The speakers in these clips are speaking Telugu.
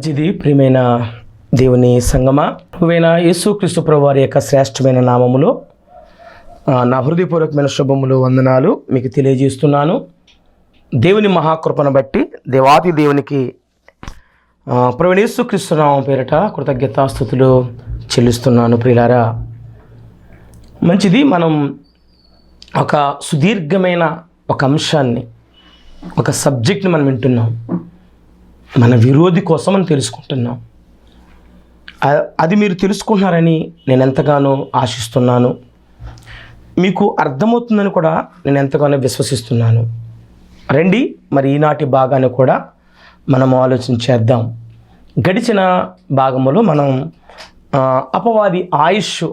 మంచిది. ప్రియమైన దేవుని సంగమా, ప్రభువైన యేసుక్రీస్తు ప్రభు వారి యొక్క శ్రేష్టమైన నామములో నా హృదయపూర్వకమైన శుభములు, వందనాలు మీకు తెలియజేస్తున్నాను. దేవుని మహాకృపను బట్టి దేవాది దేవునికి ప్రభువైన యేసుక్రీస్తు నామం పేరట కృతజ్ఞతాస్తుతులు చెల్లిస్తున్నాను. ప్రియులారా, మంచిది. మనం ఒక సుదీర్ఘమైన ఒక అంశాన్ని, ఒక సబ్జెక్ట్ని మనం వింటున్నాం. మన విరోధి కోసం మనం తెలుసుకుంటున్నాం. అది మీరు తెలుసుకుంటున్నారని నేను ఎంతగానో ఆశిస్తున్నాను. మీకు అర్థమవుతుందని కూడా నేను ఎంతగానో విశ్వసిస్తున్నాను. రండి, మరి ఈనాటి భాగాన్ని కూడా మనం ఆలోచించేద్దాం. గడిచిన భాగంలో మనం అపవాది ఆయుష్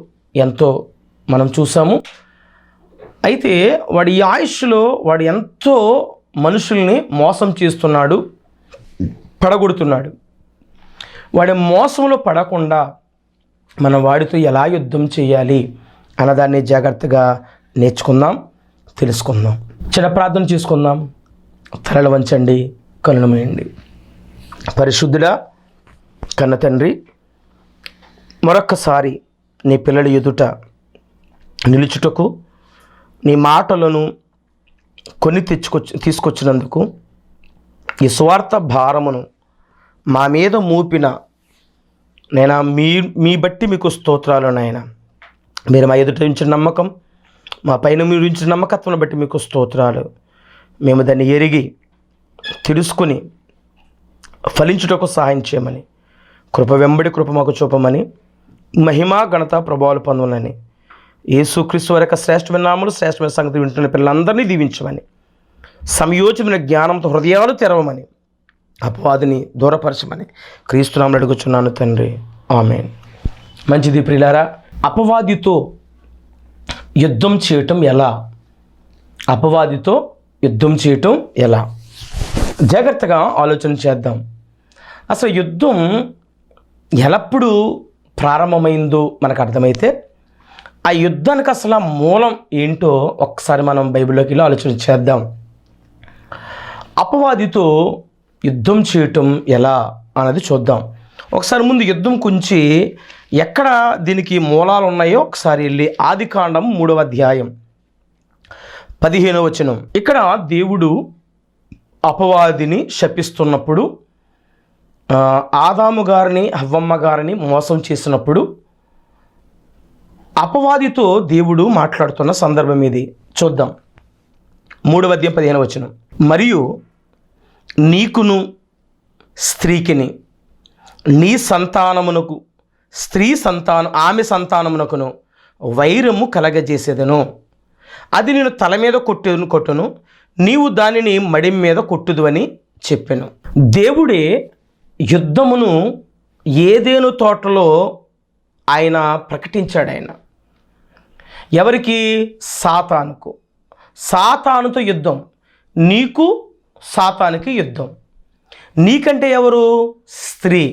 ఎంతో మనం చూసాము. అయితే వాడి ఈ ఆయుష్లో వాడు ఎంతో మనుషుల్ని మోసం చేస్తున్నాడు, పడగొడుతున్నాడు. వాడి మోసంలో పడకుండా మనం వాడితో ఎలా యుద్ధం చేయాలి అన్నదాన్ని జాగ్రత్తగా నేర్చుకుందాం, తెలుసుకుందాం. చిన్న ప్రార్థన చేసుకుందాం. తలలు వంచండి, కన్నులు మూయండి. పరిశుద్ధుడా, కన్న తండ్రి, మరొక్కసారి నీ పిల్లల ఎదుట నిలుచుటకు నీ మాటలను కొన్ని తీసుకొచ్చినందుకు, ఈ స్వార్థ భారమును మా మీద మూపిన నైనా మీ బట్టి మీకు స్తోత్రాలు నాయన. మీరు మా ఎదుట ఉంచిన నమ్మకం, మా పైన మీరు ఉంచిన నమ్మకత్వం బట్టి మీకు స్తోత్రాలు. మేము దాన్ని ఎరిగి తెలుసుకుని ఫలించుటకు సహాయం చేయమని, కృప వెంబడి కృప మాకు చూపమని, మహిమా ఘనత ప్రభావాలు పొందమని యేసుక్రీస్తు వారి యొక్క శ్రేష్టమైన నామములో శ్రేష్టమైన సంగతి వింటున్న పిల్లలందరినీ దీవించమని, సంయోజమైన జ్ఞానంతో హృదయాలు తెరవమని, అపవాదిని దూరపరచమని క్రీస్తునామములో అడుగుచున్నాను తండ్రి, ఆమేన్. మంచిది. ప్రియులారా, అపవాదితో యుద్ధం చేయటం ఎలా? అపవాదితో యుద్ధం చేయటం ఎలా? జాగ్రత్తగా ఆలోచన చేద్దాం. అసలు యుద్ధం ఎల్లప్పుడు ప్రారంభమైందో మనకు అర్థమైతే, ఆ యుద్ధానికి అసలు మూలం ఏంటో ఒక్కసారి మనం బైబిల్లోకి వెళ్ళి ఆలోచన చేద్దాం. అపవాదితో యుద్ధం చేయటం ఎలా అన్నది చూద్దాం. ఒకసారి ముందు యుద్ధం గురించి ఎక్కడ దీనికి మూలాలు ఉన్నాయో ఒకసారి వెళ్ళి ఆదికాండం 3వ అధ్యాయం 15వ వచనం. ఇక్కడ దేవుడు అపవాదిని శపిస్తున్నప్పుడు, ఆదాము గారిని హవ్వమ్మ గారిని మోసం చేసినప్పుడు అపవాదితో దేవుడు మాట్లాడుతున్న సందర్భం ఇది. చూద్దాం. 3వ అధ్యాయం 15వ వచనం. మరియు నీకును స్త్రీకిని నీ సంతానమునకు ఆమె సంతానమునకును వైరము కలగజేసేదను. అది నేను తల మీద కొట్టును, నీవు దానిని మడిం మీద కొట్టుదు అని చెప్పాను. దేవుడే యుద్ధమును ఏదేను తోటలో ఆయన ప్రకటించాడు. ఆయన ఎవరికి? సాతానుతో యుద్ధం. నీకు సాతానికి యుద్ధం. నీకంటే ఎవరు? స్త్రీ.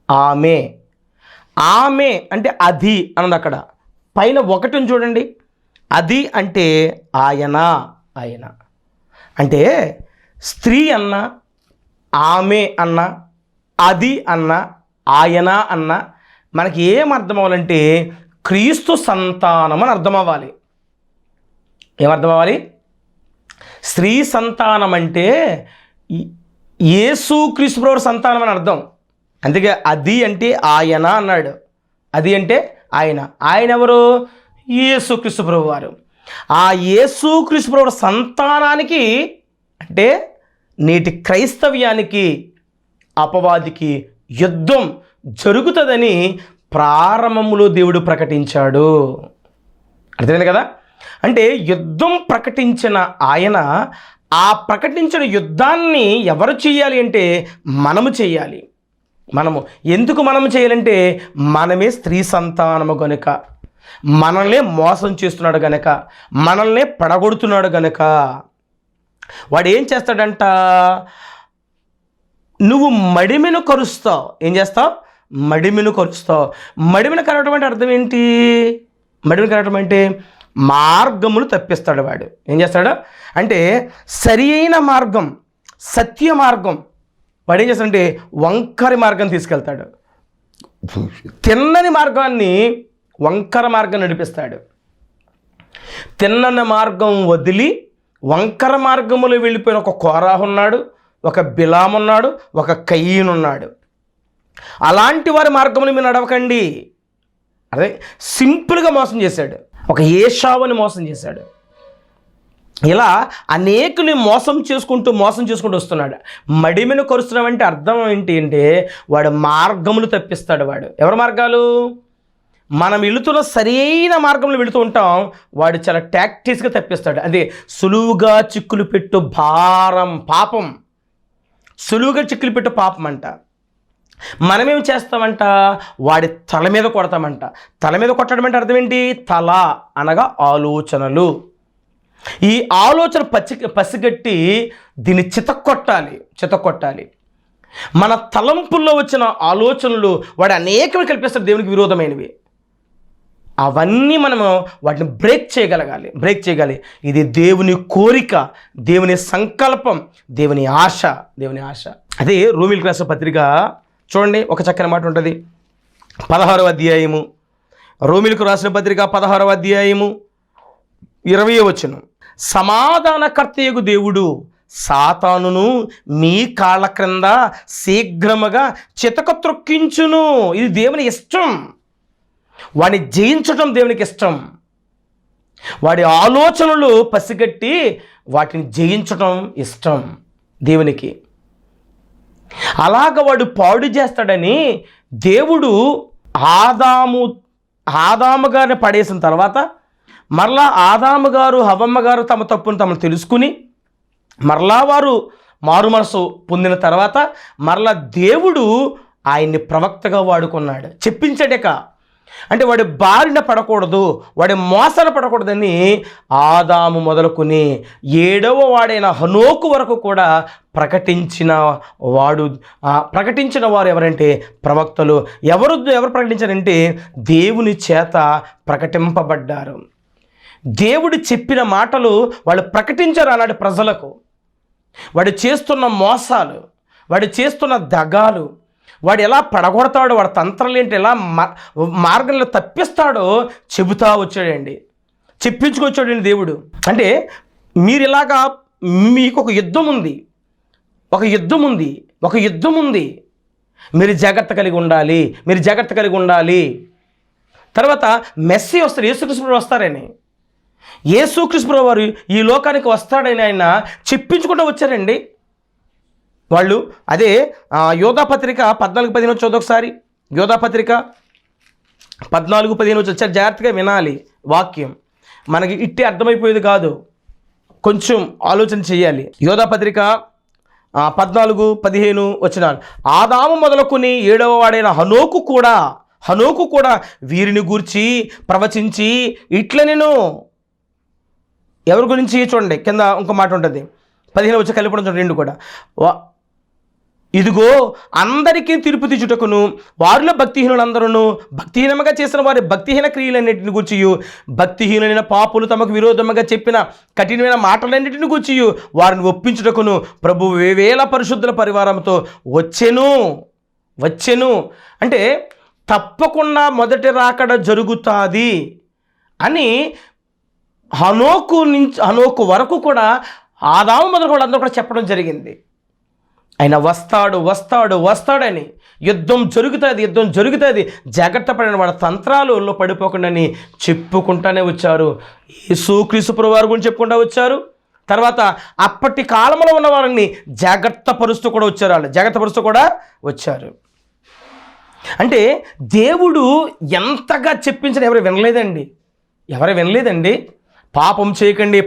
ఆమె అంటే అది అన్నది. అక్కడ పైన ఒకటిని చూడండి. అది అంటే ఆయన అంటే స్త్రీ అన్న, ఆమె అన్న, అది అన్న, ఆయన అన్న మనకి ఏం అర్థం అవ్వాలంటే క్రీస్తు సంతానం అని అర్థం అవ్వాలి. ఏమర్థం అవ్వాలి? స్త్రీ సంతానం అంటే యేసుక్రీస్తు ప్రభువు సంతానం అని అర్థం. అందుకే అది అంటే ఆయన అన్నాడు. అది అంటే ఆయన ఎవరు? యేసుక్రీస్తు ప్రభువు వారు. ఆ యేసుక్రీస్తు ప్రభువు సంతానానికి అంటే నేటి క్రైస్తవ్యానికి అపవాదికి యుద్ధం జరుగుతుందని ప్రారంభంలో దేవుడు ప్రకటించాడు. అర్థమైంది కదా? అంటే యుద్ధం ప్రకటించిన ఆయన, ఆ ప్రకటించిన యుద్ధాన్ని ఎవరు చేయాలి అంటే మనము చేయాలి. ఎందుకు మనము చేయాలంటే మనమే స్త్రీ సంతానము గనుక, మనల్నే మోసం చేస్తున్నాడు గనక, మనల్నే పడగొడుతున్నాడు గనక వాడు ఏం చేస్తాడంట? నువ్వు మడిమెను కరుస్తావు. ఏం చేస్తావు? మడిమెను కరుస్తావు. మడిమెను కరవటం అంటే అర్థం ఏంటి? మడిమెను కరవటం అంటే మార్గములు తప్పిస్తాడు వాడు. ఏం చేస్తాడు అంటే సరి అయిన మార్గం, సత్య మార్గం, వాడు ఏం చేస్తాడంటే వంకరి మార్గం తీసుకెళ్తాడు. తిన్నని మార్గాన్ని వంకర మార్గం నడిపిస్తాడు. తిన్నని మార్గం వదిలి వంకర మార్గములో వెళ్ళిపోయిన ఒక కోరాహు ఉన్నాడు, ఒక బిలాము ఉన్నాడు, ఒక కయీను ఉన్నాడు. అలాంటి వారి మార్గములు మీరు నడవకండి. అదే సింపుల్గా మోసం చేశాడు. ఒక ఏషావుని మోసం చేశాడు. ఇలా అనేకుని మోసం చేసుకుంటూ వస్తున్నాడు. మడిమెను కరుస్తున్నామంటే అర్థం ఏంటి అంటే వాడు మార్గములు తప్పిస్తాడు. వాడు ఎవరి మార్గాలు? మనం వెళుతున్న సరైన మార్గంలో వెళుతూ ఉంటాం, వాడు చాలా టాక్టిక్స్గా తప్పిస్తాడు. అదే సులువుగా చిక్కులు పెట్టు భారం పాపం, సులువుగా చిక్కులు పెట్టు పాపం అంట. మనమేం చేస్తామంట? వాడి తల మీద కొడతామంట. తల మీద కొట్టడం అంటే అర్థం ఏంటి? తల అనగా ఆలోచనలు. ఈ ఆలోచన పసిగట్టి దీన్ని చితక్కొట్టాలి. మన తలంపుల్లో వచ్చిన ఆలోచనలు వాడు అనేకవి కల్పిస్తాడు దేవునికి విరోధమైనవి. అవన్నీ మనము వాటిని బ్రేక్ చేయగలగాలి. ఇది దేవుని కోరిక, దేవుని సంకల్పం, దేవుని ఆశ. అదే రోమీయులకు రాసిన పత్రిక చూడండి, ఒక చక్కని మాట ఉంటుంది. 16వ అధ్యాయము, రోమీయులకు రాసిన పత్రిక 16వ అధ్యాయము 20వ వచనం. సమాధానకర్తయగు దేవుడు సాతానును మీ కాళ్ళ క్రింద శీఘ్రముగా చితక త్రొక్కించును. ఇది దేవుని ఇష్టం. వాడిని జయించటం దేవునికి ఇష్టం. వాడి ఆలోచనలు పసిగట్టి వాటిని జయించటం ఇష్టం దేవునికి. అలాగ వాడు పాడు చేస్తాడని దేవుడు ఆదాము గారిని పడేసిన తర్వాత మరలా ఆదాము గారు హవ్వమ్మ గారు తమ తప్పును తెలుసుకుని మరలా వారు మారు మనసు పొందిన తర్వాత మరలా దేవుడు ఆయన్ని ప్రవక్తగా వాడుకున్నాడు. చెప్పించాడక అంటే వాడి బారిన పడకూడదు, వాడి మోసాన పడకూడదని ఆదాము మొదలుకొని 7వ వాడైన హనోకు వరకు కూడా ప్రకటించిన వారు ఎవరంటే ప్రవక్తలు. ఎవరు ప్రకటించారంటే దేవుని చేత ప్రకటింపబడ్డారు. దేవుడు చెప్పిన మాటలు వాళ్ళు ప్రకటించారు ఆనాటి ప్రజలకు. వాడు చేస్తున్న మోసాలు, వాడు చేస్తున్న దగాలు, వాడు ఎలా పడగొడతాడో, వాడు తంత్రాలు ఏంటి, ఎలా మార్గంలో తప్పిస్తాడో చెబుతా వచ్చాడండి, చెప్పించుకొచ్చాడండి దేవుడు. అంటే మీరు ఇలాగా మీకు ఒక యుద్ధం ఉంది, మీరు జాగ్రత్త కలిగి ఉండాలి. తర్వాత మెస్సీ వస్తారు, యేసుక్రీస్తు వస్తారని, యేసుక్రీస్తు వారు ఈ లోకానికి వస్తాడని ఆయన చెప్పించుకుంటూ వచ్చారండి వాళ్ళు. అదే యోధాపత్రిక 14:15 చదువు ఒకసారి. యోధాపత్రిక 14:15 వచ్చారు. జాగ్రత్తగా వినాలి వాక్యం, మనకి ఇట్టే అర్థమైపోయేది కాదు, కొంచెం ఆలోచన చేయాలి. యోధాపత్రిక 14:15 వచనాలు. ఆదాము మొదలుకొని 7వ వాడైన హనోకు కూడా వీరిని గూర్చి ప్రవచించి ఇట్ల నేను ఎవరి గురించి చూడండి, కింద ఇంకో మాట ఉంటుంది 15 వచ్చి కలిపడం చూడండి, 2 కూడా. ఇదిగో అందరికీ తీర్పు తీర్చుటకును వారిలో భక్తిహీనులందరూ భక్తిహీనముగా చేసిన వారి భక్తిహీన క్రియలన్నింటిని గూర్చి, భక్తిహీనులైన పాపులు తమకు విరోధముగా చెప్పిన కఠినమైన మాటలన్నింటిని గూర్చి వారిని ఒప్పించుటకును ప్రభు వేవేల పరిశుద్ధుల పరివారంతో వచ్చెను. అంటే తప్పకుండా మొదటి రాకడ జరుగుతుంది అని హనోకు వరకు కూడా ఆదాము మొదలు కూడా అందరూ కూడా చెప్పడం జరిగింది. ఆయన వస్తాడని, యుద్ధం జరుగుతుంది, జాగ్రత్త పడిన వాడి తంత్రాలలో పడిపోకుండా చెప్పుకుంటానే వచ్చారు. యేసుక్రీస్తు ప్రభువు వారి గురించి చెప్పుకుంటూ వచ్చారు. తర్వాత అప్పటి కాలంలో ఉన్న వారిని జాగ్రత్త పరుస్తూ కూడా వచ్చారు. అంటే దేవుడు ఎంతగా చెప్పించిన ఎవరు వినలేదండి. పాపం చేయకండి,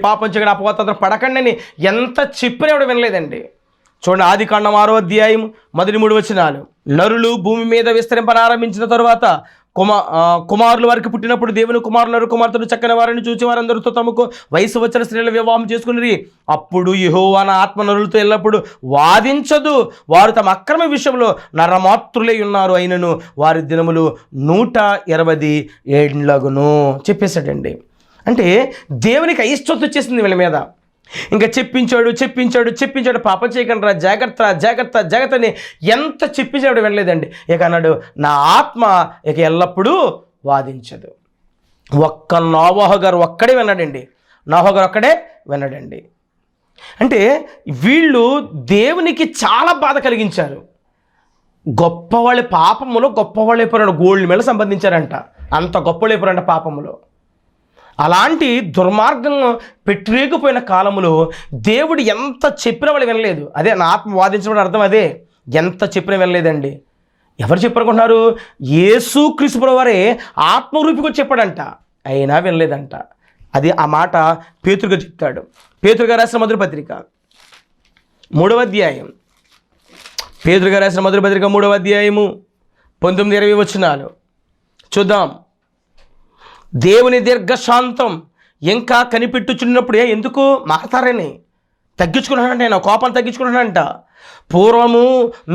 అపవాదంతో పడకండి అని ఎంత చెప్పినా ఎవరు వినలేదండి. చూడండి, ఆదికాండం 6వ అధ్యాయం 1-3 వచనాలు. నరులు భూమి మీద విస్తరింపనారంభించిన తరువాత కుమారులు వారికి పుట్టినప్పుడు దేవుని కుమారులు కుమార్తెలు చక్కని వారిని చూసి వారందరితో తమకు వయసు వచ్చిన స్త్రీల వివాహం చేసుకుని అప్పుడు యెహోవా నా ఆత్మ నరులతో ఎల్లప్పుడు వాదించదు, వారు తమ అక్రమ విషయంలో నరమాతృలై ఉన్నారు, అయినను వారి దినములు 120 ఏండ్లగును చెప్పేశాడండి. అంటే దేవునికి అయిష్టత వచ్చేసింది వీళ్ళ మీద. ఇంకా చెప్పించాడు పాపం చేయకండి రా, జాగ్రత్త అని ఎంత చెప్పించాడు వినలేదండి. ఇక అన్నాడు, నా ఆత్మ ఇక ఎల్లప్పుడూ వాదించదు. ఒక్క నోవహు గారు ఒక్కడే విన్నాడండి. అంటే వీళ్ళు దేవునికి చాలా బాధ కలిగించారు. గొప్పవాళ్ళ పాపములో గొప్పవాళ్ళు అయిపోయారు, గోల్డ్ మెడల్ సంపాదించారంట, అంత గొప్పవాళ్ళు అయిపోయారంట పాపములో. అలాంటి దుర్మార్గం పెట్టిరేగిపోయిన కాలంలో దేవుడు ఎంత చెప్పినా వాళ్ళు వినలేదు. అదే నా ఆత్మ వాదించడం అర్థం అదే, ఎంత చెప్పినా వినలేదండి. ఎవరు చెప్పారనుకుంటున్నారు? యేసుక్రీస్తు ప్రభువారే ఆత్మరూపిగా చెప్పాడంట, అయినా వినలేదంట. అది ఆ మాట పేతురుగా చెప్తాడు. పేతురుగా రాసిన మొదటి పత్రిక 3వ అధ్యాయం, పేతురుగా రాసిన మొదటి పత్రిక 3వ అధ్యాయము 19-20 వచనాలు చూద్దాం. దేవుని దీర్ఘశాంతం ఇంకా కనిపెట్టుచున్నప్పుడు ఎందుకు మారతారని తగ్గించుకున్నాడంట, ఆయన కోపం తగ్గించుకున్నాడంట. పూర్వము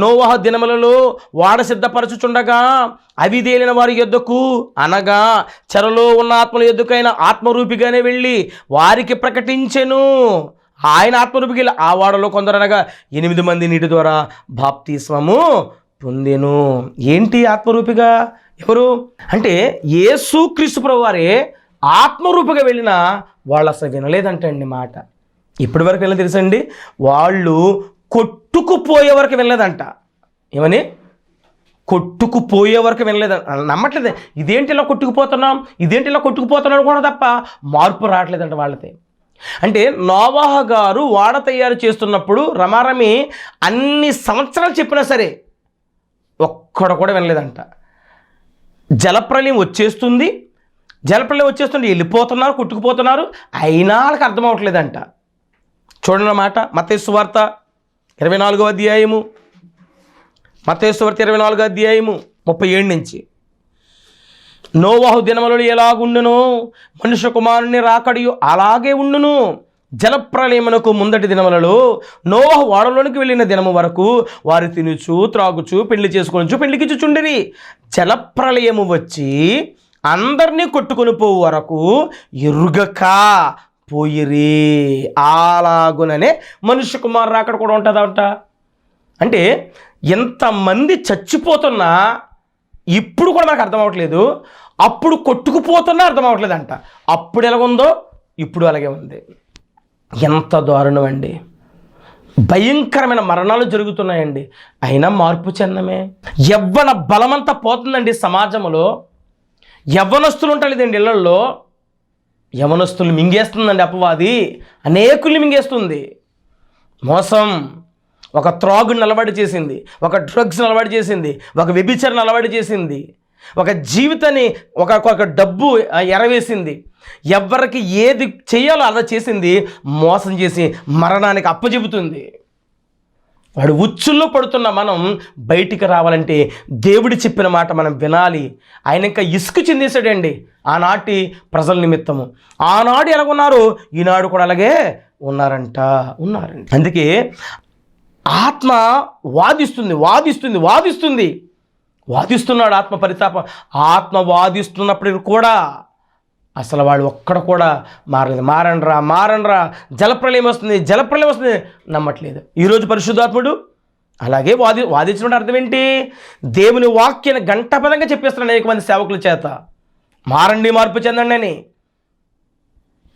నోవహు దినములలో వాడ సిద్ధపరచుచుండగా అవిధేలిన వారి యొద్దకు, అనగా చెరలో ఉన్న ఆత్మల యొద్దకైన ఆత్మరూపిగానే వెళ్ళి వారికి ప్రకటించెను. ఆయన ఆత్మరూపికి వెళ్ళి ఆ వాడలో కొందరనగా 8 మంది నీటి ద్వారా బాప్తిస్మము పొందెను. ఏంటి ఆత్మరూపిగా? ఎవరు అంటే యేసుక్రీస్తు ప్రభువారే ఆత్మరూపిగా వెళ్ళిన వాళ్ళు అసలు వినలేదంటండి మాట. ఇప్పటి వరకు వెళ్ళి తెలుసండి, వాళ్ళు కొట్టుకుపోయే వరకు వెళ్ళలేదంట. ఏమని? కొట్టుకుపోయే వరకు వినలేదంట. నమ్మట్లేదు, ఇదేంటి ఇలా కొట్టుకుపోతున్నాం కూడా తప్ప మార్పు రావట్లేదంట వాళ్ళకి. అంటే నోవహు గారు వాడ తయారు చేస్తున్నప్పుడు రమారమి అన్ని సంవత్సరాలు చెప్పినా సరే ఒక్కడ కూడా వినలేదంట. జలప్రలయం వచ్చేస్తుంది, వెళ్ళిపోతున్నారు, కొట్టుకుపోతున్నారు, అయినా వాళ్ళకి అర్థం అవ్వట్లేదంట. చూడండి అన్నమాట, మత్తయి సువార్త 24వ అధ్యాయము, 37 నుంచి. నోవహు దినములలో ఎలాగుండునో మనుష్య కుమారుని రాకడియు అలాగే ఉండును. జలప్రలయమునకు ముందటి దినములలో నోవహు ఓడలోనికి వెళ్ళిన దినము వరకు వారు తినుచు త్రాగుచు పెళ్లి పెళ్లికిచ్చుచుండిరి. జలప్రలయము వచ్చి అందరినీ కొట్టుకొని పోవు వరకు ఎరుగక పోయిరి. అలాగుననే మనుష్య కుమారు రాకడ కూడా ఉంటుందంట. అంటే ఎంతమంది చచ్చిపోతున్నా ఇప్పుడు కూడా నాకు అర్థం అవ్వట్లేదు, అప్పుడు కొట్టుకుపోతున్నా అర్థం అవ్వట్లేదంట. అప్పుడు ఎలాగుందో ఇప్పుడు అలాగే ఉంది. ఎంత దారుణం అండి! భయంకరమైన మరణాలు జరుగుతున్నాయండి, అయినా మార్పు చెందమే. యవ్వన బలమంతా పోతుందండి సమాజంలో. యవ్వనస్తులు ఉంటాలేదండి ఇళ్లలో, యవ్వనస్తులు మింగేస్తుందండి అపవాది, అనేకుల్ని మింగేస్తుంది. మోసం ఒక త్రాగుని అలవాటు చేసింది, ఒక డ్రగ్స్ని అలవాటు చేసింది, ఒక వ్యభిచారాన్ని అలవాటు చేసింది, ఒక జీవితాన్ని ఒక డబ్బు ఎరవేసింది. ఎవరికి ఏది చేయాలో అలా చేసింది, మోసం చేసి మరణానికి అప్పచెబుతుంది. వాడు ఉచ్చుల్లో పడుతున్న మనం బయటికి రావాలంటే దేవుడు చెప్పిన మాట మనం వినాలి. ఆయన ఇంకా ఇసుకు చెందేశాడండి ఆనాటి ప్రజల నిమిత్తము. ఆనాడు ఎలాగున్నారో ఈనాడు కూడా అలాగే ఉన్నారండి. అందుకే ఆత్మ వాదిస్తున్నాడు. ఆత్మ పరితాపం. ఆత్మ వాదిస్తున్నప్పటికీ కూడా అసలు వాడు ఒక్కడ కూడా మారలేదు. మారండ్రా జలప్రలయం వస్తుంది నమ్మట్లేదు. ఈరోజు పరిశుద్ధాత్ముడు అలాగే వాదించడం అర్థం ఏంటి? దేవుని వాక్యాన్ని గంటపదంగా చెప్పేస్తున్నాడు అనేక మంది సేవకుల చేత, మారండి, మార్పు చెందండి అని.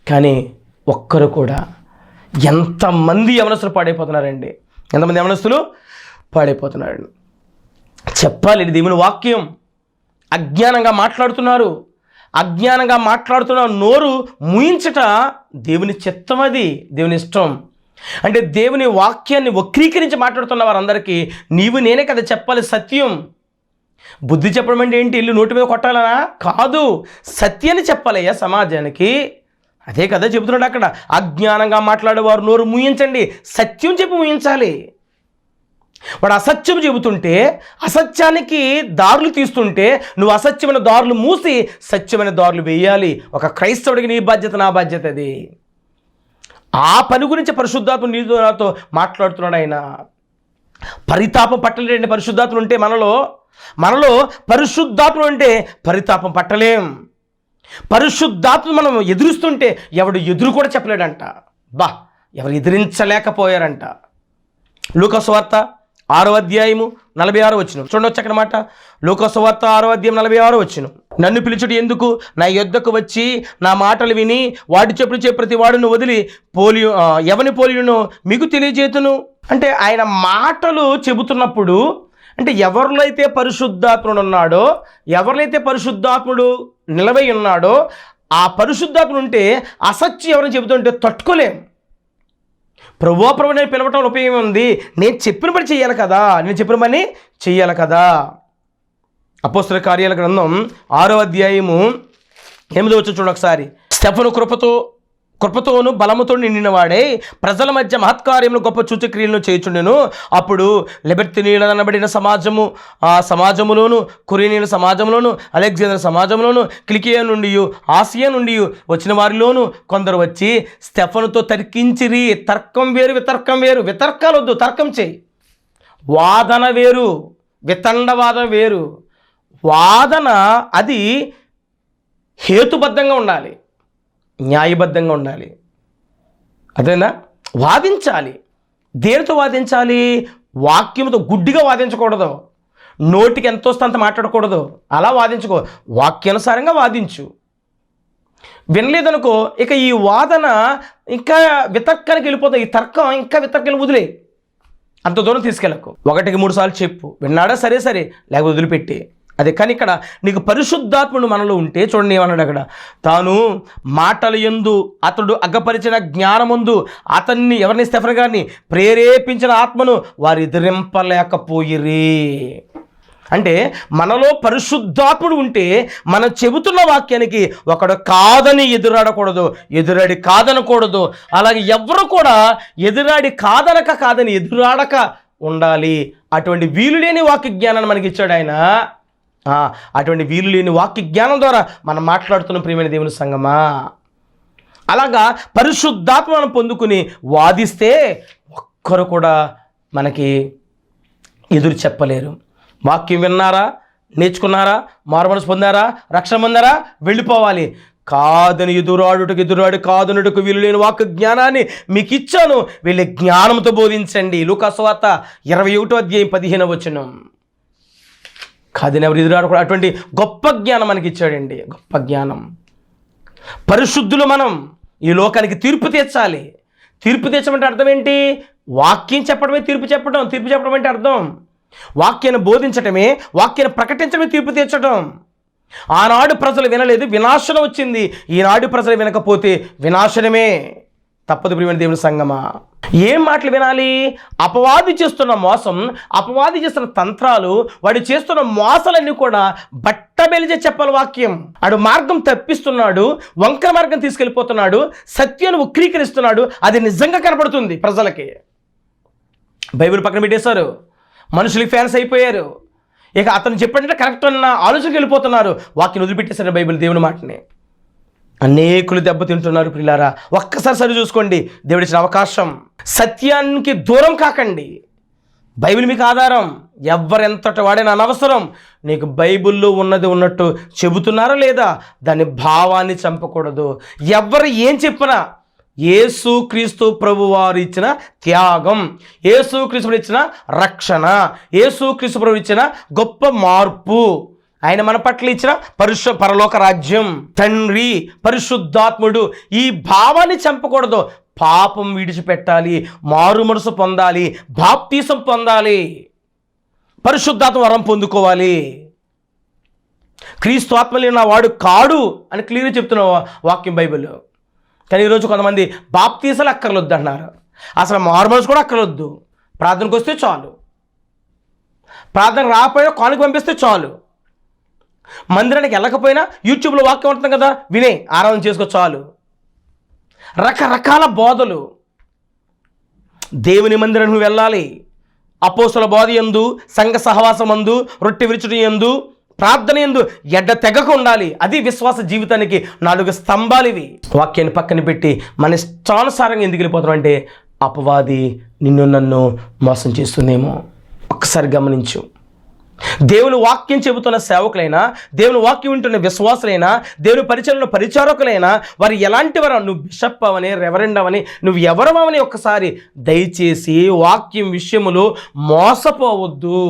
కానీ ఒక్కరు కూడా, ఎంతమంది యవనస్తులు పాడైపోతున్నారండి, ఎంతమంది యవనస్తులు పాడైపోతున్నారు. చెప్పాలి, దేవుని వాక్యం. అజ్ఞానంగా మాట్లాడుతున్న నోరు మూయించట దేవుని చిత్తం, అది దేవుని ఇష్టం. అంటే దేవుని వాక్యాన్ని వక్రీకరించి మాట్లాడుతున్న వారందరికీ నేనే కదా చెప్పాలి సత్యం. బుద్ధి చెప్పడం అంటే ఏంటి? ఇల్లు నోటి మీద కొట్టాలనా? కాదు, సత్యాన్ని చెప్పాలయ్యా సమాజానికి. అదే కదా చెబుతున్నాడు అక్కడ. అజ్ఞానంగా మాట్లాడేవారు నోరు మూయించండి, సత్యం చెప్పి మూయించాలి. వాడు అసత్యం చెబుతుంటే, అసత్యానికి దారులు తీస్తుంటే నువ్వు అసత్యమైన దారులు మూసి సత్యమైన దారులు వేయాలి. ఒక క్రైస్తవుడికి నీ బాధ్యత, నా బాధ్యత అది. ఆ పని గురించి పరిశుద్ధాత్మ నీతో నాతో మాట్లాడుతున్నాడు ఆయన. పరితాపం పట్టలేండి పరిశుద్ధాత్మ ఉంటే మనలో పరిశుద్ధాత్మ ఉంటే పరితాపం పట్టలేం. పరిశుద్ధాత్మ మనం ఎదురుస్తుంటే ఎవడు ఎదురు కూడా చెప్పలేడంట. ఎవరు ఎదిరించలేకపోయారంట. లూకా సువార్త 6వ అధ్యాయము 46వ వచనం చూడవచ్చు అక్కడ మాట. లూకా సువార్త 6వ అధ్యాయం 46వ వచనం. నన్ను పిలుచుట ఎందుకు? నా యొద్దకు వచ్చి నా మాటలు విని వాడి చెప్పులు ప్రతి వాడును వదిలి ఎవని పోలియునో మీకు తెలియజేతును. అంటే ఆయన మాటలు చెబుతున్నప్పుడు, అంటే ఎవరిలో అయితే పరిశుద్ధాత్ముడు ఉన్నాడో, ఎవరిలో అయితే పరిశుద్ధాత్ముడు నిలవై ఉన్నాడో, ఆ పరిశుద్ధాత్ముడు ఉంటే అసత్యం ఎవరైనా చెబుతుంటే తట్టుకోలేం. ప్రభు నేను పిలవటం ఉపయోగం ఉంది. నేను చెప్పిన పని చెయ్యాలి కదా. అపోస్తలుల కార్యాల గ్రంథం 6వ అధ్యాయము 8వ వచనం చూడండి ఒకసారి. స్టెఫను కృపతోను బలముతో నిండిన వాడే ప్రజల మధ్య మహత్కార్యములు గొప్ప సూచక్రియలను చేయుచుండెను. అప్పుడు లెబెర్తీయులనబడిన సమాజములోను, కురేనీయుల సమాజంలోను, అలెగ్జాండర్ సమాజంలోను, కిలికియా నుండి, ఆసియా నుండి వచ్చిన వారిలోను కొందరు వచ్చి స్టెఫనుతో తర్కించిరి. తర్కం వేరు, వితర్కం వేరు. వితర్కాలు వద్దు, తర్కం చేయి. వాదన వేరు, వితండవాదం వేరు. వాదన అది హేతుబద్ధంగా ఉండాలి, న్యాయబద్ధంగా ఉండాలి. అదేనా? వాదించాలి. దేనితో వాదించాలి? వాక్యంతో. గుడ్డిగా వాదించకూడదు, నోటికి ఎంత వస్తే అంత మాట్లాడకూడదు. అలా వాదించుకో, వాక్యానుసారంగా వాదించు. వినలేదనుకో, ఇక ఈ వాదన ఇంకా వితర్కానికి వెళ్ళిపోతుంది. ఈ తర్కం ఇంకా వితర్కాన్ని వదిలే, అంత దూరం తీసుకెళ్ళకు. 1కి 3 సార్లు చెప్పు, విన్నాడా సరే, లేకపోతే వదిలిపెట్టి. అదే. కానీ ఇక్కడ నీకు పరిశుద్ధాత్ముడు మనలో ఉంటే చూడండి ఏమన్నాడు అక్కడ. తాను మాటల యందు అతడు అగ్గపరిచిన జ్ఞానముందు అతన్ని, ఎవరిని? స్టెఫను గారిని ప్రేరేపించిన ఆత్మను వారు ఎదిరింపలేకపోయిరి. అంటే మనలో పరిశుద్ధాత్ముడు ఉంటే మనం చెబుతున్న వాక్యానికి ఒకడు కాదని ఎదురాడి కాదనకూడదు. అలాగే ఎవరు కూడా ఎదురాడి కాదని ఎదురాడక ఉండాలి. అటువంటి వీలు లేని వాక్య జ్ఞానాన్ని మనకి ఇచ్చాడు ఆయన. అటువంటి వీలు లేని వాక్య జ్ఞానం ద్వారా మనం మాట్లాడుతున్న ప్రియమైన దేవుని సంగమా. అలాగా పరిశుద్ధాత్మను పొందుకుని వాదిస్తే ఒక్కరు కూడా మనకి ఎదురు చెప్పలేరు. వాక్యం విన్నారా, నేర్చుకున్నారా, మారుమనసు పొందారా, రక్షణ పొందారా, వెళ్ళిపోవాలి. కాదని కాదనుటకు వీలు లేని వాక్య జ్ఞానాన్ని మీకు ఇచ్చాను, వీళ్ళ జ్ఞానంతో బోధించండి. లూకా సువార్త 21వ అధ్యాయం 15వ వచనం. కాదని ఎవరు ఎదురాడకూడదు. అటువంటి గొప్ప జ్ఞానం మనకి ఇచ్చాడండి, గొప్ప జ్ఞానం. పరిశుద్ధులు మనం ఈ లోకానికి తీర్పు తీర్చాలి. తీర్పు తీర్చమంటే అర్థం ఏంటి? వాక్యం చెప్పడమే తీర్పు చెప్పడం అంటే అర్థం వాక్యాన్ని బోధించటమే, వాక్యాన్ని ప్రకటించడమే తీర్పు తీర్చడం. ఆనాడు ప్రజలు వినలేదు, వినాశనం వచ్చింది. ఈనాడు ప్రజలు వినకపోతే వినాశనమే తప్పదు. ప్రియమైన దేవుని సంగమా, ఏం మాటలు వినాలి? అపవాది చేస్తున్న మోసం, అపవాది చేస్తున్న తంత్రాలు, వాడు చేస్తున్న మోసాలన్నీ కూడా బట్టబెలిజే చెప్పాలి వాక్యం. ఆడు మార్గం తప్పిస్తున్నాడు, వంకర మార్గం తీసుకెళ్ళిపోతున్నాడు, సత్యాన్ని వక్రీకరిస్తున్నాడు. అది నిజంగా కనపడుతుంది ప్రజలకి. బైబిల్ పక్కన పెట్టేశారు, మనుషులకి ఫ్యాన్స్ అయిపోయారు. ఇక అతను చెప్పాడంటే కరెక్ట్ అన్న ఆలోచనకి వెళ్ళిపోతున్నారు. వాక్యం వదిలిపెట్టేశారు బైబిల్ దేవుని మాటని. అనేకులు దెబ్బతింటున్నారు. ప్రియులారా, ఒక్కసారి సరి చూసుకోండి. దేవుడిచ్చిన అవకాశం. సత్యానికి దూరం కాకండి. బైబిల్ మీకు ఆధారం. ఎవరెంతటి వాడైనా అనవసరం. నీకు బైబిల్లో ఉన్నది ఉన్నట్టు చెబుతున్నారా లేదా? దాని భావాన్ని చంపకూడదు. ఎవరు ఏం చెప్పినా యేసుక్రీస్తు ప్రభువారు ఇచ్చిన త్యాగం, యేసుక్రీస్తు ఇచ్చిన రక్షణ, యేసుక్రీస్తు ప్రభు ఇచ్చిన గొప్ప మార్పు, ఆయన మన పట్ల ఇచ్చిన పరలోక రాజ్యం, తండ్రి, పరిశుద్ధాత్ముడు, ఈ భావాన్ని చంపకూడదు. పాపం విడిచిపెట్టాలి, మారు మనసు పొందాలి, బాప్తీసం పొందాలి, పరిశుద్ధాత్మ వరం పొందుకోవాలి. క్రీస్తు ఆత్మ లేని వాడు కాడు అని క్లియర్గా చెప్తున్న వాక్యం బైబిల్లో. కానీ ఈరోజు కొంతమంది బాప్తీసాలు అక్కర్లొద్దు అంటున్నారు. అసలు మారు మనసు కూడా అక్కర్లొద్దు. ప్రార్థనకు వస్తే చాలు, ప్రార్థన రాకపోయినా కానుక పంపిస్తే చాలు, మందిరానికి వెళ్ళకపోయినా యూట్యూబ్లో వాక్యం ఉంటుంది కదా, వినే ఆరాధన చేసుకో చాలు. రకరకాల బోధలు. దేవుని మందిరానికి వెళ్ళాలి. అపోస్తల బోధ యందు, సంఘ సహవాసం యందు, రొట్టె విరుచుట యందు, ప్రార్థన యందు ఎడ్డ తెగక ఉండాలి. అది విశ్వాస జీవితానికి 4 స్తంభాలు ఇవి. వాక్యాన్ని పక్కన పెట్టి మన ఇష్టానుసారంగా ఎందుకు వెళ్ళిపోతాం అంటే అపవాది నిన్ను నన్ను మోసం చేస్తుందేమో. ఒక్కసారి గమనించు. దేవుని వాక్యం చెబుతున్న సేవకులైనా, దేవుని వాక్యం వింటున్న విశ్వాసులైనా, దేవుని పరిచయంలో పరిచారకులైనా వారు ఎలాంటి వారు? నువ్వు బిషప్ అవని, రెవరెండ్ అవని, నువ్వు ఎవరమని ఒక్కసారి దయచేసి వాక్యం విషయములో మోసపోవద్దు.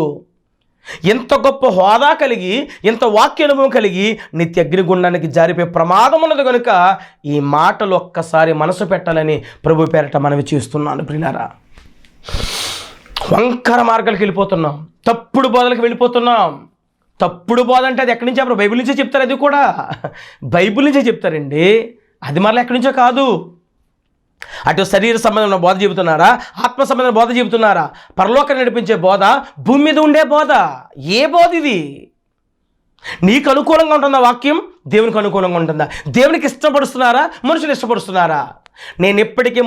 ఎంత గొప్ప హోదా కలిగి, ఎంత వాక్య అనుభవం కలిగి నిత్య అగ్నిగుండానికి జారిపోయే ప్రమాదం ఉన్నది కనుక ఈ మాటలు ఒక్కసారి మనసు పెట్టాలని ప్రభు పేరట మనవి చేస్తున్నాను. ప్రియులారా, వంకర మార్గాలకు వెళ్ళిపోతున్నాం, తప్పుడు బోధలకు వెళ్ళిపోతున్నాం. తప్పుడు బోధ అంటే అది ఎక్కడి నుంచి చెప్పరు? బైబిల్ నుంచే చెప్తారు. అది కూడా బైబిల్ నుంచే చెప్తారండి. అది మరలా ఎక్కడి నుంచో కాదు. అటు శరీర సంబంధమైన బోధ చెబుతున్నారా, ఆత్మ సంబంధమైన బోధ చెబుతున్నారా, పరలోకాన్ని నడిపించే బోధ, భూమి మీద ఉండే బోధ? ఏ బోధ ఇది? నీకు అనుకూలంగా ఉంటుందా వాక్యం? దేవునికి అనుకూలంగా ఉంటుందా? దేవునికి ఇష్టపడుస్తున్నారా, మనుషులు ఇష్టపడుస్తున్నారా? నేను ఎప్పటికీ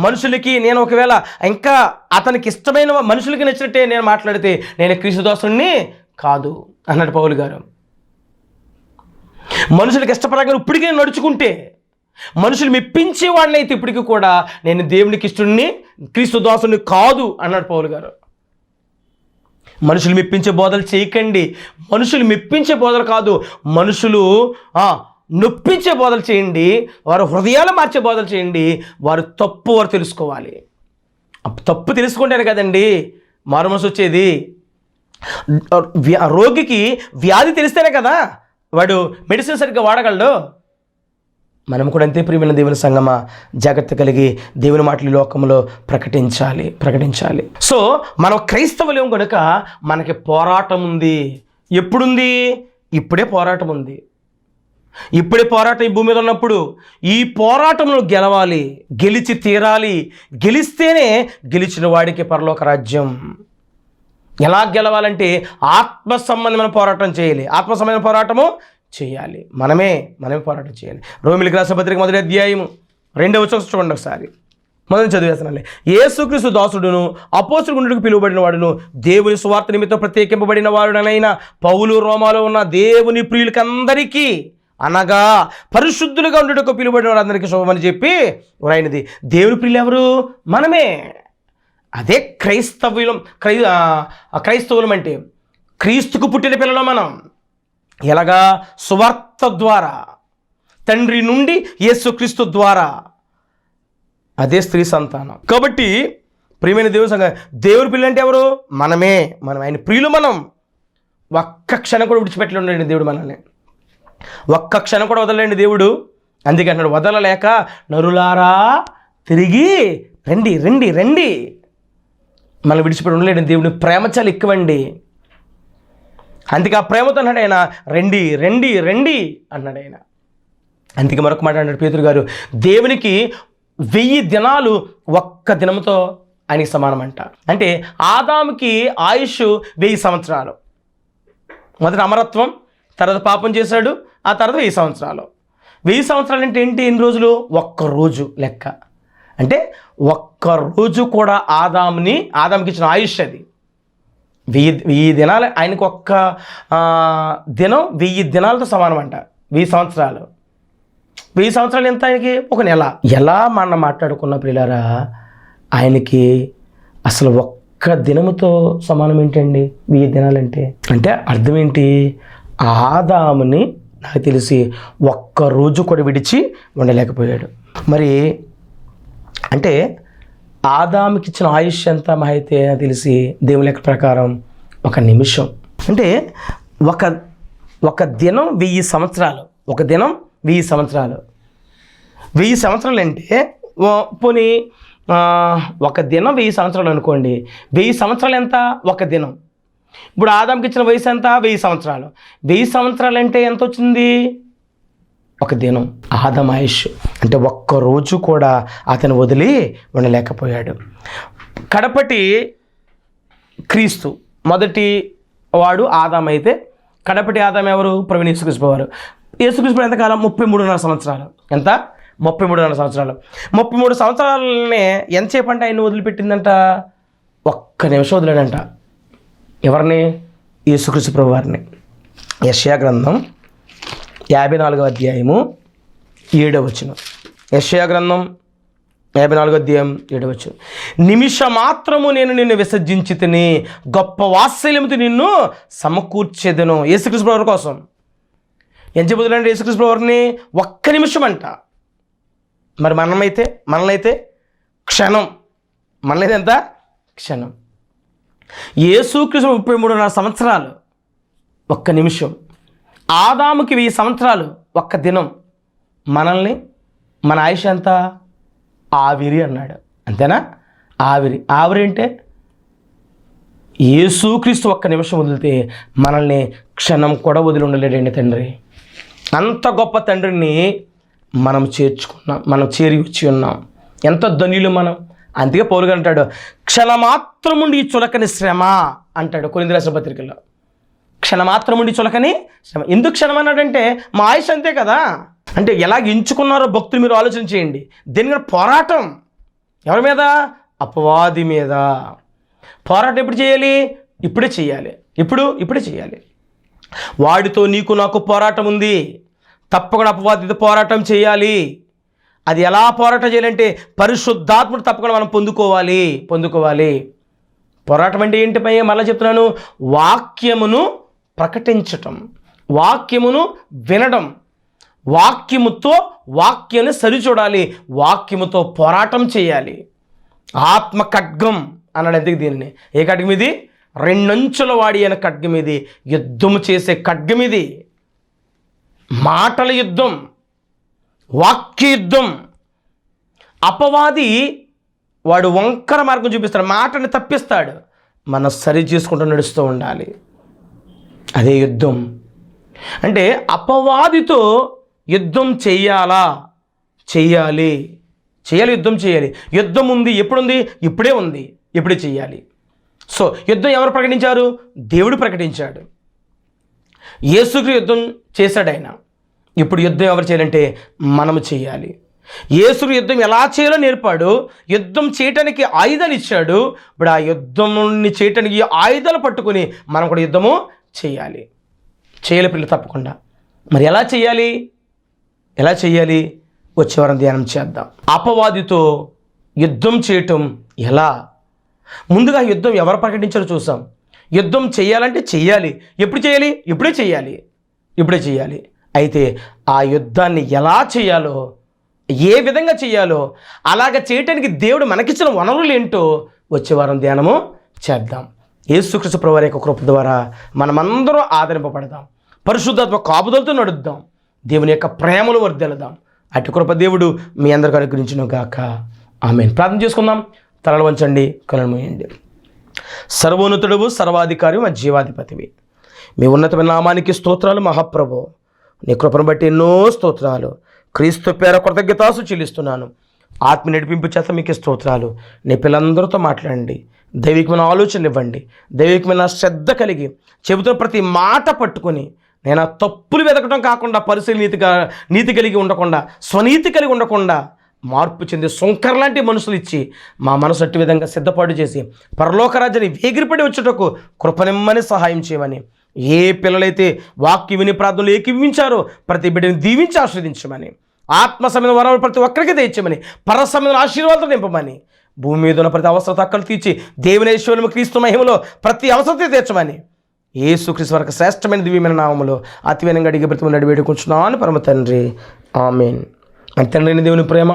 మనుషులకి నేను ఒకవేళ ఇంకా అతనికి ఇష్టమైన మనుషులకి నచ్చినట్టే నేను మాట్లాడితే నేను క్రీస్తు దాసుని కాదు అన్నాడు పౌలు గారు. మనుషులకు ఇష్టపరంగా ఇప్పటికీ నేను నడుచుకుంటే, మనుషులు మెప్పించే వాడిని అయితే ఇప్పటికీ కూడా నేను దేవునికి ఇష్టడిని, క్రీస్తు దాసుని కాదు అన్నాడు పౌలు గారు. మనుషులు మెప్పించే బోధలు చేయకండి. మనుషులు మెప్పించే బోధలు కాదు, మనుషులు నొప్పించే బోధలు చేయండి. వారు హృదయాలు మార్చే బోధలు చేయండి. వారు తప్పు వారు తెలుసుకోవాలి. తప్పు తెలుసుకుంటేనే కదండి మారుమనసు వచ్చేది. రోగికి వ్యాధి తెలిస్తేనే కదా వాడు మెడిసిన్ సరిగ్గా వాడగలడు. మనం కూడా అంతే ప్రియమైన దేవుని సంగమా, జాగ్రత్త కలిగి దేవుని మాటలు లోకంలో ప్రకటించాలి. సో మనం క్రైస్తవులేం కనుక మనకి పోరాటం ఉంది. ఎప్పుడుంది? ఇప్పుడే పోరాటం ఉంది. ఇప్పుడే పోరాటం ఈ భూమి మీద ఉన్నప్పుడు ఈ పోరాటంలో గెలవాలి, గెలిచి తీరాలి. గెలిస్తేనే గెలిచిన వాడికి పరలోక రాజ్యం. ఎలా గెలవాలంటే ఆత్మ సంబంధమైన పోరాటం చేయాలి. ఆత్మ సంబంధమైన పోరాటము చేయాలి. మనమే పోరాటం చేయాలి. రోమిలికి రాసిన పత్రిక 1వ అధ్యాయము 2వ వచనం చూడండి ఒకసారి. మొదటి చదివేస్తానండి. యేసుక్రీస్తు దాసుడును అపోస్తలుడుకు పిలువబడిన వాడును దేవుని సువార్త నిమిత్తం ప్రత్యేకింపబడిన వాడునైన పౌలు రోమాలో ఉన్న దేవుని ప్రియులకందరికీ, అనగా పరిశుద్ధులుగా ఉండుటకు పిలువబడిన వారందరికీ శుభమని చెప్పి వ్రాయినది. దేవుని ప్రియులు ఎవరు? మనమే. అదే క్రైస్తవులం అంటే క్రీస్తుకు పుట్టిన పిల్లలు మనం. ఎలాగా? సువార్త ద్వారా, తండ్రి నుండి యేసుక్రీస్తు ద్వారా. అదే స్త్రీ సంతానం. కాబట్టి ప్రియమైన దేవుని పిల్లలు అంటే ఎవరు? మనమే. ఆయన ప్రియులు మనం. ఒక్క క్షణం కూడా విడిచిపెట్టలేండి దేవుడు మనల్ని. ఒక్క క్షణం కూడా వదలలేండి దేవుడు. అందుకే అన్నాడు, వదలలేక నరులారా తిరిగి రండి రండి రండి. మనం విడిచిపెట్టి ఉండలేండి. దేవుని ప్రేమ చాలా ఎక్కువండి. అందుకే ఆ ప్రేమతో అన్నాడు ఆయన, రండి రండి రండి అన్నాడు ఆయన. అందుకే మరొక మాట అన్నాడు పేతురు గారు, దేవునికి 1000 దినాలు ఒక్క దినంతో ఆయనకి సమానం అంట. అంటే ఆదాముకి ఆయుష్ 1000 సంవత్సరాలు. మొదట అమరత్వం, తర్వాత పాపం చేశాడు, ఆ తర్వాత 1000 సంవత్సరాలు. 1000 సంవత్సరాలు అంటే ఏంటి? ఎన్ని రోజులు? ఒక్క రోజు లెక్క. అంటే ఒక్క రోజు కూడా ఆదాముకి ఇచ్చిన ఆయుష్ అది. 1000 దినాలు. ఆయనకు ఒక్క దినం 1000 దినాలతో సమానం అంట. 1000 సంవత్సరాలు. 1000 సంవత్సరాలు ఎంత ఆయనకి? ఒక నెల. ఎలా మనం మాట్లాడుకున్న ప్రియులారా, ఆయనకి అసలు ఒక్క దినముతో సమానం ఏంటండి 1000 దినాలంటే? అంటే అర్థం ఏంటి? ఆదాముని నాకు తెలిసి ఒక్క రోజు కూడా విడిచి ఉండలేకపోయాడు. మరి అంటే ఆదాముకి ఇచ్చిన ఆయుష్ ఎంత అయితే తెలిసి దేవుని లెక్క ప్రకారం 1 నిమిషం. అంటే ఒక దినం 1000 సంవత్సరాలు. ఒక దినం 1000 సంవత్సరాలు. 1000 సంవత్సరాలు అంటే పోనీ ఒక దినం 1000 సంవత్సరాలు అనుకోండి. 1000 సంవత్సరాలు ఎంత? ఒక దినం. ఇప్పుడు ఆదాముకి ఇచ్చిన వయసు ఎంత? 1000 సంవత్సరాలు. 1000 సంవత్సరాలు అంటే ఎంత వచ్చింది? ఒక దినం. ఆదాము ఆయుష్ అంటే ఒక్క రోజు కూడా అతను వదిలి ఉండలేకపోయాడు. కడపటి క్రీస్తు, మొదటి వాడు ఆదాము అయితే కడపటి ఆదాము ఎవరు? ప్రభువైన యేసుక్రీస్తు వారు. యేసుక్రీస్తు ఎంతకాలం? 33.5 సంవత్సరాలు. ఎంత? 33.5 సంవత్సరాలు. 33 సంవత్సరాలనే ఎంతసేపు అంటే ఆయన వదిలిపెట్టిందంట? ఒక్క నిమిషం వదిలాడంట. ఎవరిని? యేసుక్రీస్తు ప్రభు వారిని. యెషయా గ్రంథం 54వ అధ్యాయము 7వ వచనం. యెషయా గ్రంథం 54వ అధ్యాయం 7వ వచనం. నిమిషమాత్రము నేను నిన్ను విసర్జించి తిని గొప్ప వాత్సల్యముతో నిన్ను సమకూర్చేదను. యేసుక్రీస్తు ప్రభువు కోసం ఏం చెబుతున్నాడు యేసుక్రీస్తు ప్రభువుని? ఒక్క నిమిషం అంట. మరి మనల్నైతే క్షణం. మనల్ని ఎంత? క్షణం. యేసుక్రీస్తు 33.5 సంవత్సరాలు ఒక్క నిమిషం. ఆదాముకి 1000 సంవత్సరాలు ఒక్క దినం. మనల్ని మన ఆయుష్ ఎంత? ఆవిరి అన్నాడు. అంతేనా? ఆవిరి అంటే యేసుక్రీస్తు ఒక్క నిమిషం వదిలితే మనల్ని క్షణం కూడా వదిలి ఉండలేడండి తండ్రి. అంత గొప్ప తండ్రిని మనం చేర్చుకున్నాం, మనం చేరి వచ్చి ఉన్నాం. ఎంత ధన్యులు మనం. అందుకే పౌలు గారు అంటాడు, క్షణమాత్రముండి చులకని శ్రమ అంటాడు కొరింథీ రాసిన పత్రికలో. క్షణమాత్రముండి చులకని శ్రమ. ఎందుకు క్షణం అన్నాడంటే మా ఆయుష్ అంతే కదా. అంటే ఎలాగ ఎంచుకున్నారో భక్తులు మీరు ఆలోచన చేయండి. దీని మీద పోరాటం ఎవరి మీద? అపవాది మీద. పోరాటం ఎప్పుడు చేయాలి? ఇప్పుడే చేయాలి. ఇప్పుడే చేయాలి. వాడితో నీకు నాకు పోరాటం ఉంది. తప్పకుండా అపవాదితో పోరాటం చేయాలి. అది ఎలా పోరాటం చేయాలంటే పరిశుద్ధాత్ముడు తప్పకుండా మనం పొందుకోవాలి. పోరాటం అంటే ఏంటి? మళ్ళీ చెప్తున్నాను, వాక్యమును ప్రకటించటం, వాక్యమును వినడం, వాక్యాన్ని సరిచూడాలి, వాక్యముతో పోరాటం చేయాలి. ఆత్మ ఖడ్గం అన్నాడు. ఎందుకు దీనిని? ఏ ఖడ్గం ఇది? 2 అంచుల వాడి అయిన ఖడ్గం ఇది. యుద్ధము చేసే ఖడ్గం ఇది. మాటల యుద్ధం, వాక్య యుద్ధం. అపవాది వాడు వంకర మార్గం చూపిస్తాడు, మాటని తప్పిస్తాడు. మనం సరి చేసుకుంటూ నడుస్తూ ఉండాలి. అదే యుద్ధం. అంటే అపవాదితో యుద్ధం చెయ్యాలి. యుద్ధం చేయాలి. యుద్ధం ఉంది. ఎప్పుడుంది? ఇప్పుడే చేయాలి. సో యుద్ధం ఎవరు ప్రకటించారు? దేవుడు ప్రకటించాడు. యేసుక్రీస్తు యుద్ధం చేశాడు ఆయన. ఇప్పుడు యుద్ధం ఎవరు చేయాలంటే మనము చేయాలి. యేసుక్రీస్తు యుద్ధం ఎలా చేయాలో నేర్పాడు. యుద్ధం చేయటానికి ఆయుధాలు ఇచ్చాడు. ఇప్పుడు ఆ యుద్ధంని చేయటానికి ఆయుధాలు పట్టుకుని మనం కూడా యుద్ధము చేయాలి పిల్లలు తప్పకుండా. మరి ఎలా చేయాలి? వచ్చే వారం ధ్యానం చేద్దాం. అపవాదితో యుద్ధం చేయటం ఎలా? ముందుగా యుద్ధం ఎవరు ప్రకటించారో చూసాం. యుద్ధం చేయాలంటే చేయాలి. ఎప్పుడు చేయాలి? ఇప్పుడే చేయాలి. అయితే ఆ యుద్ధాన్ని ఎలా చేయాలో, ఏ విధంగా చేయాలో, అలాగ చేయటానికి దేవుడు మనకిచ్చిన వనరులు ఏంటో వచ్చే వారం ధ్యానము చేద్దాం. యేసుక్రీస్తు ప్రభువారి యొక్క కృప ద్వారా మనమందరం ఆదరింపబడదాం. పరిశుద్ధాత్మ కాపుదలతో నడుద్దాం. దేవుని యొక్క ప్రేమను వర్ధిల్లుదాం. అటు కృప దేవుడు మీ అందరికీ అనుగ్రహించును గాక. ఆమేన్. ప్రార్థన చేసుకుందాం. తలలు వంచండి, కళ్ళు మూయండి. సర్వోన్నతుడవు, సర్వాధికారి, మా జీవాధిపతివి, మీ ఉన్నతమైన నామానికి స్తోత్రాలు మహాప్రభు. నీ కృపను బట్టి ఎన్నో స్తోత్రాలు. క్రీస్తు పేర కృతజ్ఞతాసు చెల్లిస్తున్నాను. ఆత్మ నడిపింపు చేత మీకు స్తోత్రాలు. నీ పిల్లలందరితో మాట్లాడండి. దైవికమైన ఆలోచన ఇవ్వండి. దైవికమైన శ్రద్ధ కలిగి చెబుతున్న ప్రతి మాట పట్టుకొని నేను ఆ తప్పులు వెతకడం కాకుండా నీతి కలిగి ఉండకుండా, స్వనీతి కలిగి ఉండకుండా మార్పు చెంది శంకర్ లాంటి మనుషులు ఇచ్చి మా మనసు అట్టి విధంగా సిద్ధపాటు చేసి పరలోకరాజ్యాన్ని వేగిరిపడి వచ్చుటకు కృపనిమ్మని సహాయం చేయమని, ఏ పిల్లలైతే వాక్యం విని ప్రార్థనలు ఏకీవించారో ప్రతి బిడ్డని దీవించి ఆస్వాదించమని, ఆత్మ సమయం వరం ప్రతి ఒక్కరికి తెచ్చమని, పరసమయం ఆశీర్వాదాలు నింపమని, భూమి మీద ఉన్న ప్రతి అవసరత అక్కలు తీర్చి దేవుని ఐశ్వర్యము క్రీస్తు మహిమలో ప్రతి అవసరత తీర్చమని, యేసుక్రీస్తు వరకు శ్రేష్టమైన దివ్యమైన నామములో అతి వినంగా అడిగి బ్రతిమని వేడుకుంటున్నాను పరమ తండ్రి. ఆమేన్. తండ్రిని దేవుని ప్రేమ,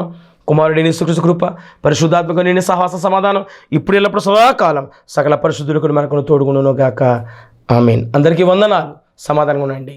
కుమారుడిని యేసుక్రీస్తు కృప, పరిశుద్ధాత్మక నేను సహవాస సమాధానం ఇప్పుడు ఎల్లప్పుడు సదాకాలం సకల పరిశుద్ధులకు మనకు తోడుగును గాక. ఆమేన్. అందరికీ వందనాలు. సమాధానంగా ఉండండి.